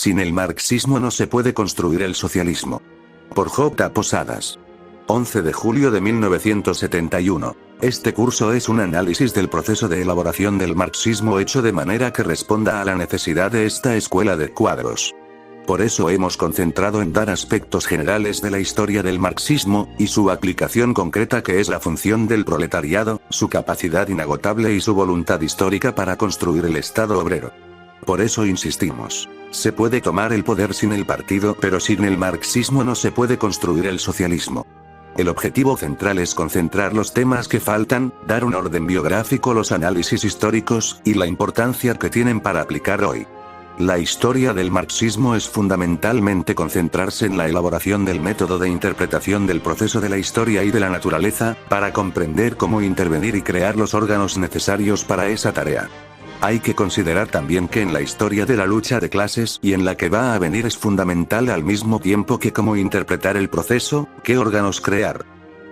Sin el marxismo no se puede construir el socialismo. Por J. Posadas. 11 de julio de 1971. Este curso es un análisis del proceso de elaboración del marxismo hecho de manera que responda a la necesidad de esta escuela de cuadros. Por eso hemos concentrado en dar aspectos generales de la historia del marxismo, y su aplicación concreta que es la función del proletariado, su capacidad inagotable y su voluntad histórica para construir el Estado obrero. Por eso insistimos. Se puede tomar el poder sin el partido, pero sin el marxismo no se puede construir el socialismo. El objetivo central es concentrar los temas que faltan, dar un orden biográfico, los análisis históricos, y la importancia que tienen para aplicar hoy. La historia del marxismo es fundamentalmente concentrarse en la elaboración del método de interpretación del proceso de la historia y de la naturaleza, para comprender cómo intervenir y crear los órganos necesarios para esa tarea. Hay que considerar también que en la historia de la lucha de clases y en la que va a venir es fundamental al mismo tiempo que cómo interpretar el proceso, qué órganos crear.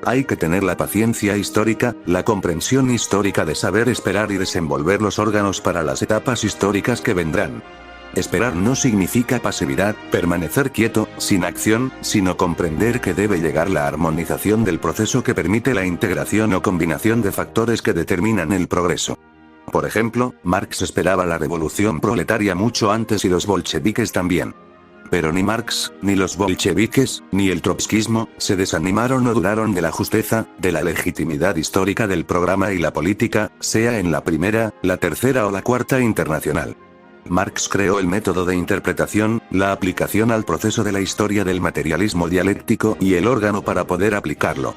Hay que tener la paciencia histórica, la comprensión histórica de saber esperar y desenvolver los órganos para las etapas históricas que vendrán. Esperar no significa pasividad, permanecer quieto, sin acción, sino comprender que debe llegar la armonización del proceso que permite la integración o combinación de factores que determinan el progreso. Por ejemplo, Marx esperaba la revolución proletaria mucho antes y los bolcheviques también. Pero ni Marx, ni los bolcheviques, ni el trotskismo, se desanimaron o dudaron de la justeza, de la legitimidad histórica del programa y la política, sea en la primera, la tercera o la cuarta internacional. Marx creó el método de interpretación, la aplicación al proceso de la historia del materialismo dialéctico y el órgano para poder aplicarlo.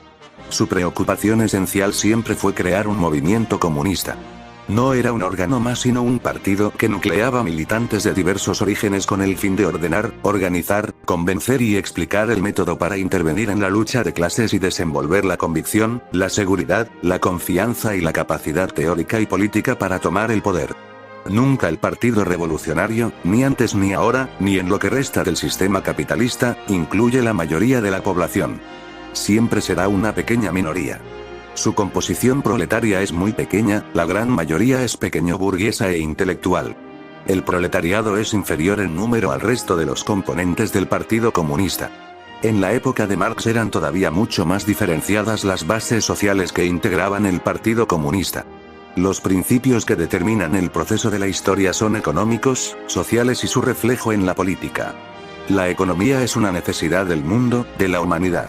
Su preocupación esencial siempre fue crear un movimiento comunista. No era un órgano más sino un partido que nucleaba militantes de diversos orígenes con el fin de ordenar, organizar, convencer y explicar el método para intervenir en la lucha de clases y desenvolver la convicción, la seguridad, la confianza y la capacidad teórica y política para tomar el poder. Nunca el Partido Revolucionario, ni antes ni ahora, ni en lo que resta del sistema capitalista, incluye la mayoría de la población. Siempre será una pequeña minoría. Su composición proletaria es muy pequeña, la gran mayoría es pequeño burguesa e intelectual. El proletariado es inferior en número al resto de los componentes del Partido Comunista. En la época de Marx eran todavía mucho más diferenciadas las bases sociales que integraban el Partido Comunista. Los principios que determinan el proceso de la historia son económicos, sociales y su reflejo en la política. La economía es una necesidad del mundo, de la humanidad.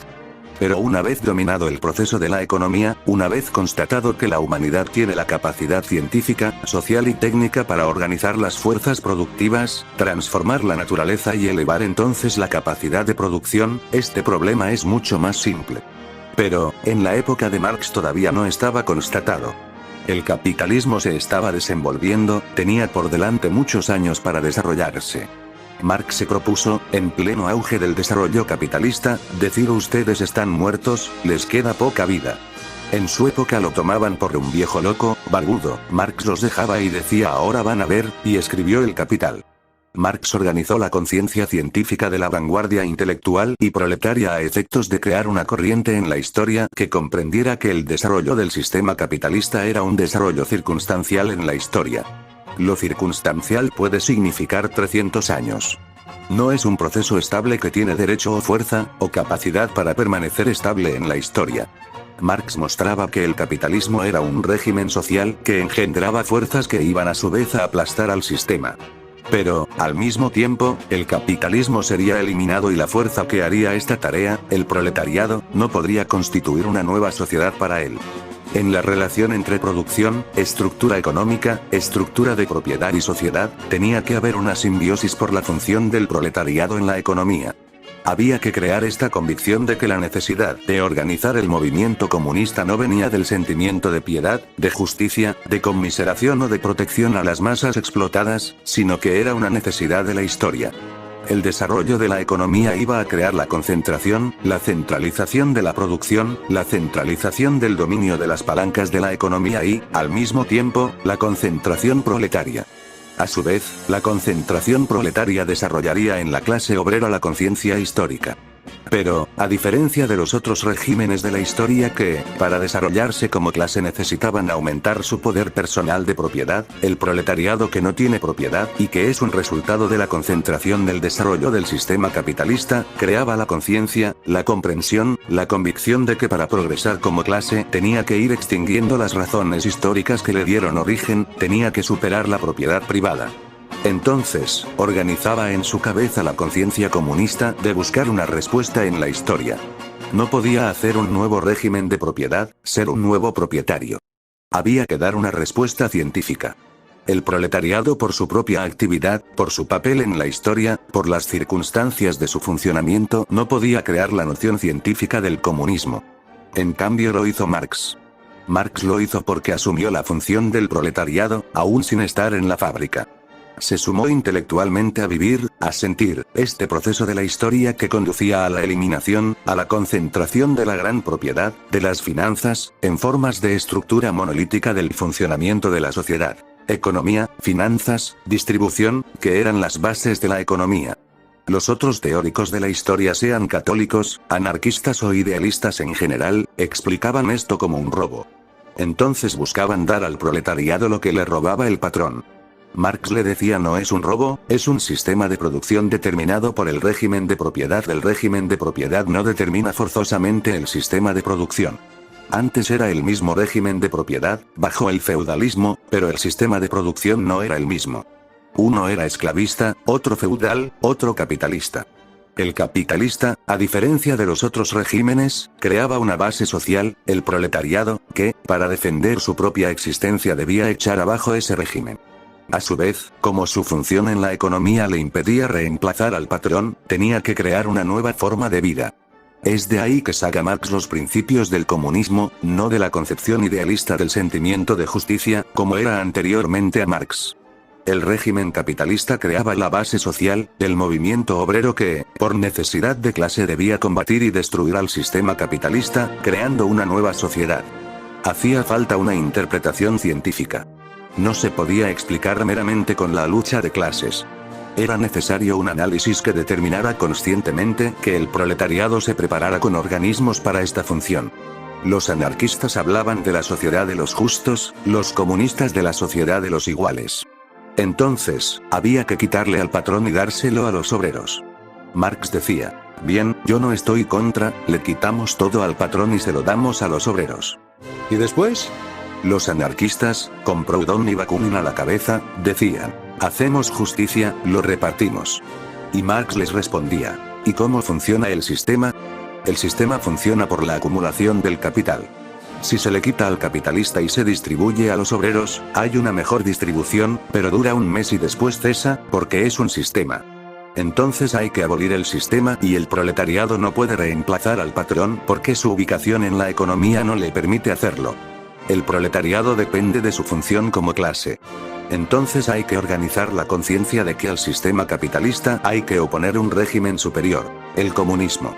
Pero una vez dominado el proceso de la economía, una vez constatado que la humanidad tiene la capacidad científica, social y técnica para organizar las fuerzas productivas, transformar la naturaleza y elevar entonces la capacidad de producción, este problema es mucho más simple. Pero, en la época de Marx todavía no estaba constatado. El capitalismo se estaba desenvolviendo, tenía por delante muchos años para desarrollarse. Marx se propuso, en pleno auge del desarrollo capitalista, decir ustedes están muertos, les queda poca vida. En su época lo tomaban por un viejo loco, barbudo, Marx los dejaba y decía ahora van a ver, y escribió El Capital. Marx organizó la conciencia científica de la vanguardia intelectual y proletaria a efectos de crear una corriente en la historia que comprendiera que el desarrollo del sistema capitalista era un desarrollo circunstancial en la historia. Lo circunstancial puede significar 300 años. No es un proceso estable que tiene derecho o fuerza, o capacidad para permanecer estable en la historia. Marx mostraba que el capitalismo era un régimen social que engendraba fuerzas que iban a su vez a aplastar al sistema. Pero, al mismo tiempo, el capitalismo sería eliminado y la fuerza que haría esta tarea, el proletariado, no podría constituir una nueva sociedad para él. En la relación entre producción, estructura económica, estructura de propiedad y sociedad, tenía que haber una simbiosis por la función del proletariado en la economía. Había que crear esta convicción de que la necesidad de organizar el movimiento comunista no venía del sentimiento de piedad, de justicia, de conmiseración o de protección a las masas explotadas, sino que era una necesidad de la historia. El desarrollo de la economía iba a crear la concentración, la centralización de la producción, la centralización del dominio de las palancas de la economía y, al mismo tiempo, la concentración proletaria. A su vez, la concentración proletaria desarrollaría en la clase obrera la conciencia histórica. Pero, a diferencia de los otros regímenes de la historia que, para desarrollarse como clase necesitaban aumentar su poder personal de propiedad, el proletariado que no tiene propiedad, y que es un resultado de la concentración del desarrollo del sistema capitalista, creaba la conciencia, la comprensión, la convicción de que para progresar como clase tenía que ir extinguiendo las razones históricas que le dieron origen, tenía que superar la propiedad privada. Entonces, organizaba en su cabeza la conciencia comunista de buscar una respuesta en la historia. No podía hacer un nuevo régimen de propiedad, ser un nuevo propietario. Había que dar una respuesta científica. El proletariado por su propia actividad, por su papel en la historia, por las circunstancias de su funcionamiento, no podía crear la noción científica del comunismo. En cambio lo hizo Marx. Marx lo hizo porque asumió la función del proletariado, aún sin estar en la fábrica. Se sumó intelectualmente a vivir, a sentir, este proceso de la historia que conducía a la eliminación, a la concentración de la gran propiedad, de las finanzas, en formas de estructura monolítica del funcionamiento de la sociedad. Economía, finanzas, distribución, que eran las bases de la economía. Los otros teóricos de la historia, sean católicos, anarquistas o idealistas en general, explicaban esto como un robo. Entonces buscaban dar al proletariado lo que le robaba el patrón. Marx le decía: no es un robo, es un sistema de producción determinado por el régimen de propiedad. El régimen de propiedad no determina forzosamente el sistema de producción. Antes era el mismo régimen de propiedad, bajo el feudalismo, pero el sistema de producción no era el mismo. Uno era esclavista, otro feudal, otro capitalista. El capitalista, a diferencia de los otros regímenes, creaba una base social, el proletariado, que, para defender su propia existencia debía echar abajo ese régimen. A su vez, como su función en la economía le impedía reemplazar al patrón, tenía que crear una nueva forma de vida. Es de ahí que saca Marx los principios del comunismo, no de la concepción idealista del sentimiento de justicia, como era anteriormente a Marx. El régimen capitalista creaba la base social, el movimiento obrero que, por necesidad de clase, debía combatir y destruir al sistema capitalista, creando una nueva sociedad. Hacía falta una interpretación científica. No se podía explicar meramente con la lucha de clases. Era necesario un análisis que determinara conscientemente que el proletariado se preparara con organismos para esta función. Los anarquistas hablaban de la sociedad de los justos, los comunistas de la sociedad de los iguales. Entonces, había que quitarle al patrón y dárselo a los obreros. Marx decía: bien, yo no estoy contra, le quitamos todo al patrón y se lo damos a los obreros. ¿Y después? Los anarquistas, con Proudhon y Bakunin a la cabeza, decían: hacemos justicia, lo repartimos. Y Marx les respondía: ¿y cómo funciona el sistema? El sistema funciona por la acumulación del capital. Si se le quita al capitalista y se distribuye a los obreros, hay una mejor distribución, pero dura un mes y después cesa, porque es un sistema. Entonces hay que abolir el sistema y el proletariado no puede reemplazar al patrón porque su ubicación en la economía no le permite hacerlo. El proletariado depende de su función como clase. Entonces hay que organizar la conciencia de que al sistema capitalista hay que oponer un régimen superior, el comunismo.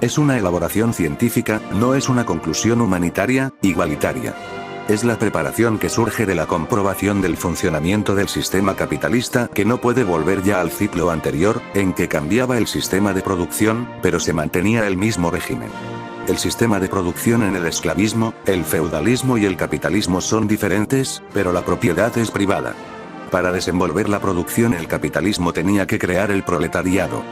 Es una elaboración científica, no es una conclusión humanitaria, igualitaria. Es la preparación que surge de la comprobación del funcionamiento del sistema capitalista, que no puede volver ya al ciclo anterior, en que cambiaba el sistema de producción, pero se mantenía el mismo régimen. El sistema de producción en el esclavismo, el feudalismo y el capitalismo son diferentes, pero la propiedad es privada. Para desenvolver la producción el capitalismo tenía que crear el proletariado.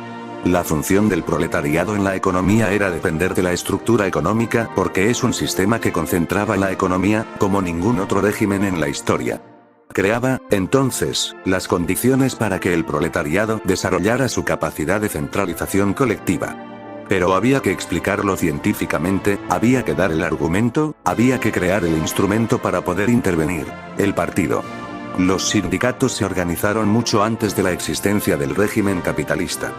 La función del proletariado en la economía era depender de la estructura económica, porque es un sistema que concentraba la economía, como ningún otro régimen en la historia. Creaba, entonces, las condiciones para que el proletariado desarrollara su capacidad de centralización colectiva. Pero había que explicarlo científicamente, había que dar el argumento, había que crear el instrumento para poder intervenir, el partido. Los sindicatos se organizaron mucho antes de la existencia del régimen capitalista.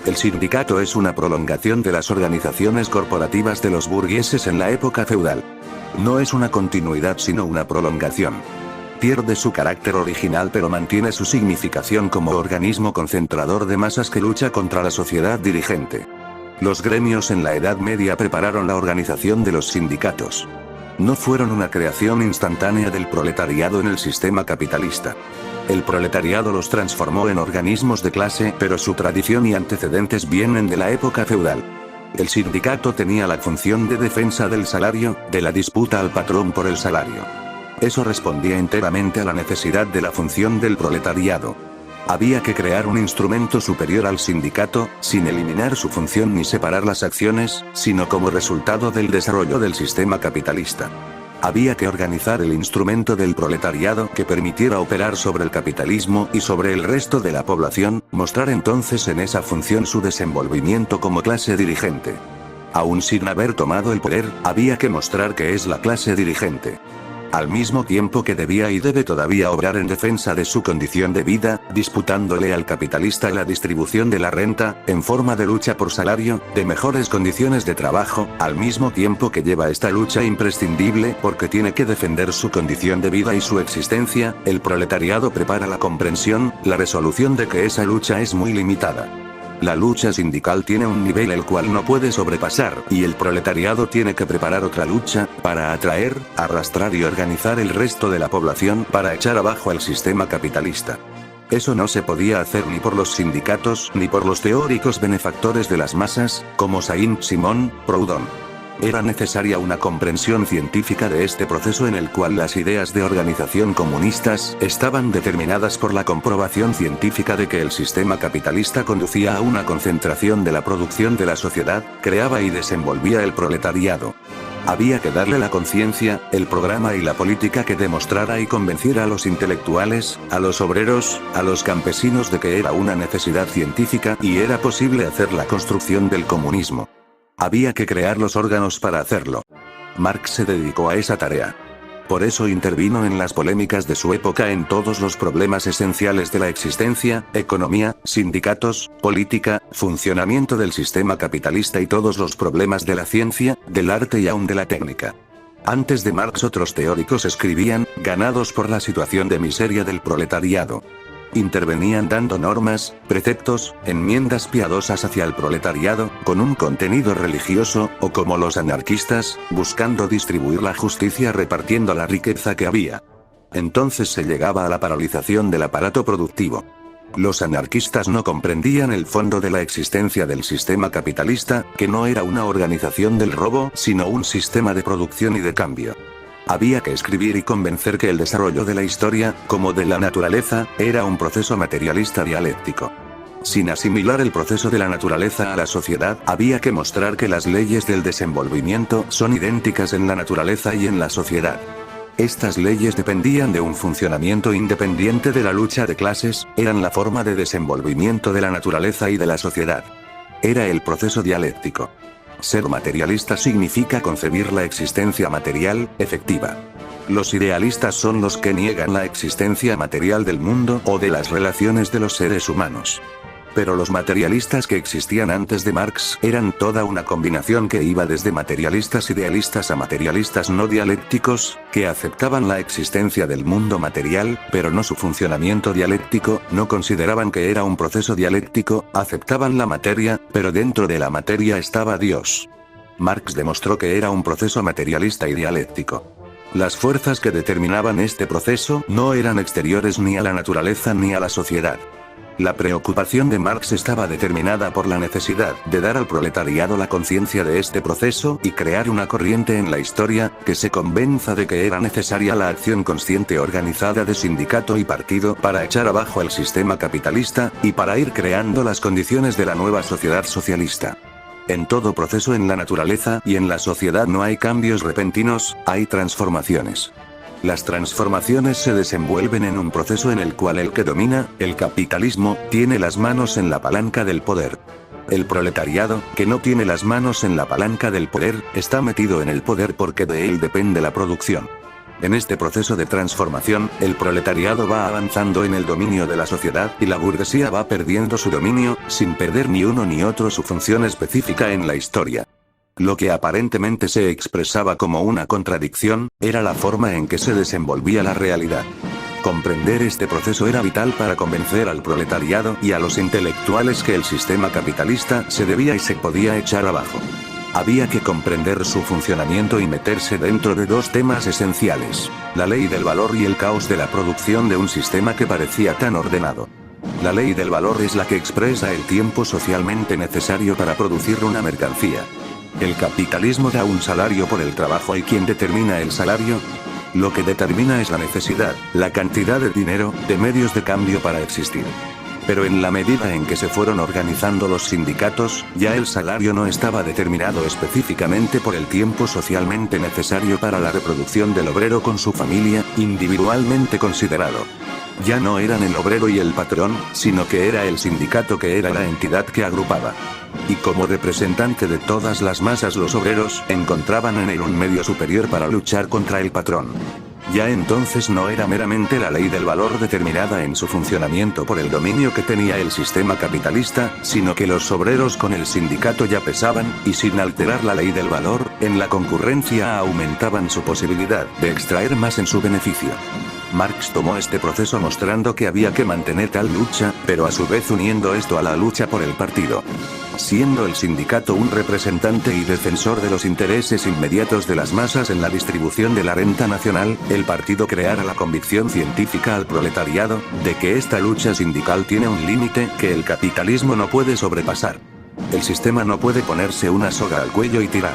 El sindicato es una prolongación de las organizaciones corporativas de los burgueses en la época feudal. No es una continuidad sino una prolongación. Pierde su carácter original pero mantiene su significación como organismo concentrador de masas que lucha contra la sociedad dirigente. Los gremios en la Edad Media prepararon la organización de los sindicatos. No fueron una creación instantánea del proletariado en el sistema capitalista. El proletariado los transformó en organismos de clase, pero su tradición y antecedentes vienen de la época feudal. El sindicato tenía la función de defensa del salario, de la disputa al patrón por el salario. Eso respondía enteramente a la necesidad de la función del proletariado. Había que crear un instrumento superior al sindicato, sin eliminar su función ni separar las acciones, sino como resultado del desarrollo del sistema capitalista. Había que organizar el instrumento del proletariado que permitiera operar sobre el capitalismo y sobre el resto de la población, mostrar entonces en esa función su desenvolvimiento como clase dirigente. Aún sin haber tomado el poder, había que mostrar que es la clase dirigente. Al mismo tiempo que debía y debe todavía obrar en defensa de su condición de vida, disputándole al capitalista la distribución de la renta, en forma de lucha por salario, de mejores condiciones de trabajo, al mismo tiempo que lleva esta lucha imprescindible porque tiene que defender su condición de vida y su existencia, el proletariado prepara la comprensión, la resolución de que esa lucha es muy limitada. La lucha sindical tiene un nivel el cual no puede sobrepasar, y el proletariado tiene que preparar otra lucha, para atraer, arrastrar y organizar el resto de la población para echar abajo al sistema capitalista. Eso no se podía hacer ni por los sindicatos ni por los teóricos benefactores de las masas, como Saint-Simon, Proudhon. Era necesaria una comprensión científica de este proceso en el cual las ideas de organización comunistas estaban determinadas por la comprobación científica de que el sistema capitalista conducía a una concentración de la producción de la sociedad, creaba y desenvolvía el proletariado. Había que darle la conciencia, el programa y la política que demostrara y convenciera a los intelectuales, a los obreros, a los campesinos de que era una necesidad científica y era posible hacer la construcción del comunismo. Había que crear los órganos para hacerlo. Marx se dedicó a esa tarea. Por eso intervino en las polémicas de su época en todos los problemas esenciales de la existencia, economía, sindicatos, política, funcionamiento del sistema capitalista y todos los problemas de la ciencia, del arte y aún de la técnica. Antes de Marx otros teóricos escribían, ganados por la situación de miseria del proletariado. Intervenían dando normas, preceptos, enmiendas piadosas hacia el proletariado, con un contenido religioso, o como los anarquistas, buscando distribuir la justicia repartiendo la riqueza que había. Entonces se llegaba a la paralización del aparato productivo. Los anarquistas no comprendían el fondo de la existencia del sistema capitalista, que no era una organización del robo, sino un sistema de producción y de cambio. Había que escribir y convencer que el desarrollo de la historia, como de la naturaleza, era un proceso materialista dialéctico. Sin asimilar el proceso de la naturaleza a la sociedad, había que mostrar que las leyes del desenvolvimiento son idénticas en la naturaleza y en la sociedad. Estas leyes dependían de un funcionamiento independiente de la lucha de clases, eran la forma de desenvolvimiento de la naturaleza y de la sociedad. Era el proceso dialéctico. Ser materialista significa concebir la existencia material, efectiva. Los idealistas son los que niegan la existencia material del mundo o de las relaciones de los seres humanos. Pero los materialistas que existían antes de Marx eran toda una combinación que iba desde materialistas idealistas a materialistas no dialécticos, que aceptaban la existencia del mundo material, pero no su funcionamiento dialéctico, no consideraban que era un proceso dialéctico, aceptaban la materia, pero dentro de la materia estaba Dios. Marx demostró que era un proceso materialista y dialéctico. Las fuerzas que determinaban este proceso no eran exteriores ni a la naturaleza ni a la sociedad. La preocupación de Marx estaba determinada por la necesidad de dar al proletariado la conciencia de este proceso y crear una corriente en la historia que se convenza de que era necesaria la acción consciente organizada de sindicato y partido para echar abajo el sistema capitalista y para ir creando las condiciones de la nueva sociedad socialista. En todo proceso en la naturaleza y en la sociedad no hay cambios repentinos, hay transformaciones. Las transformaciones se desenvuelven en un proceso en el cual el que domina, el capitalismo, tiene las manos en la palanca del poder. El proletariado, que no tiene las manos en la palanca del poder, está metido en el poder porque de él depende la producción. En este proceso de transformación, el proletariado va avanzando en el dominio de la sociedad y la burguesía va perdiendo su dominio, sin perder ni uno ni otro su función específica en la historia. Lo que aparentemente se expresaba como una contradicción, era la forma en que se desenvolvía la realidad. Comprender este proceso era vital para convencer al proletariado y a los intelectuales que el sistema capitalista se debía y se podía echar abajo. Había que comprender su funcionamiento y meterse dentro de dos temas esenciales: la ley del valor y el caos de la producción de un sistema que parecía tan ordenado. La ley del valor es la que expresa el tiempo socialmente necesario para producir una mercancía. El capitalismo da un salario por el trabajo, y ¿quién determina el salario? Lo que determina es la necesidad, la cantidad de dinero, de medios de cambio para existir. Pero en la medida en que se fueron organizando los sindicatos, ya el salario no estaba determinado específicamente por el tiempo socialmente necesario para la reproducción del obrero con su familia, individualmente considerado. Ya no eran el obrero y el patrón, sino que era el sindicato que era la entidad que agrupaba. Y como representante de todas las masas, los obreros encontraban en él un medio superior para luchar contra el patrón. Ya entonces no era meramente la ley del valor determinada en su funcionamiento por el dominio que tenía el sistema capitalista, sino que los obreros con el sindicato ya pesaban, y sin alterar la ley del valor, en la concurrencia aumentaban su posibilidad de extraer más en su beneficio. Marx tomó este proceso mostrando que había que mantener tal lucha, pero a su vez uniendo esto a la lucha por el partido. Siendo el sindicato un representante y defensor de los intereses inmediatos de las masas en la distribución de la renta nacional, el partido creara la convicción científica al proletariado, de que esta lucha sindical tiene un límite que el capitalismo no puede sobrepasar. El sistema no puede ponerse una soga al cuello y tirar.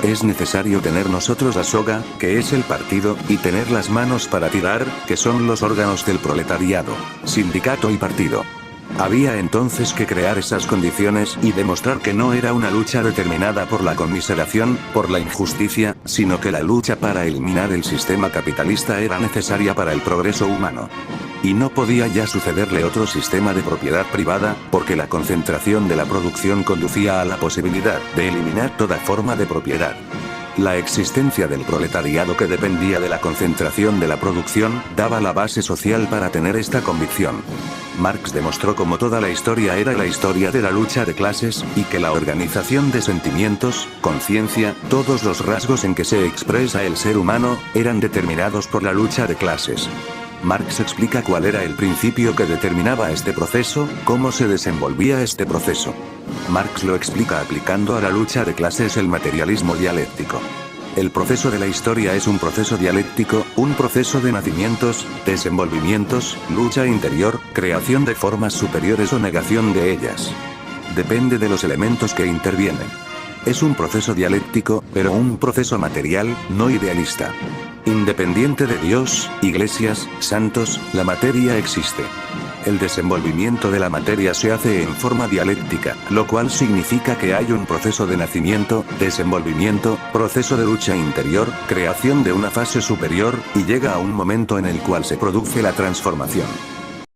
Es necesario tener nosotros la soga, que es el partido, y tener las manos para tirar, que son los órganos del proletariado, sindicato y partido. Había entonces que crear esas condiciones y demostrar que no era una lucha determinada por la conmiseración, por la injusticia, sino que la lucha para eliminar el sistema capitalista era necesaria para el progreso humano. Y no podía ya sucederle otro sistema de propiedad privada, porque la concentración de la producción conducía a la posibilidad de eliminar toda forma de propiedad. La existencia del proletariado, que dependía de la concentración de la producción, daba la base social para tener esta convicción. Marx demostró cómo toda la historia era la historia de la lucha de clases, y que la organización de sentimientos, conciencia, todos los rasgos en que se expresa el ser humano, eran determinados por la lucha de clases. Marx explica cuál era el principio que determinaba este proceso, cómo se desenvolvía este proceso. Marx lo explica aplicando a la lucha de clases el materialismo dialéctico. El proceso de la historia es un proceso dialéctico, un proceso de nacimientos, desenvolvimientos, lucha interior, creación de formas superiores o negación de ellas. Depende de los elementos que intervienen. Es un proceso dialéctico, pero un proceso material, no idealista. Independiente de Dios, iglesias, santos, la materia existe. El desenvolvimiento de la materia se hace en forma dialéctica, lo cual significa que hay un proceso de nacimiento, desenvolvimiento, proceso de lucha interior, creación de una fase superior, y llega a un momento en el cual se produce la transformación.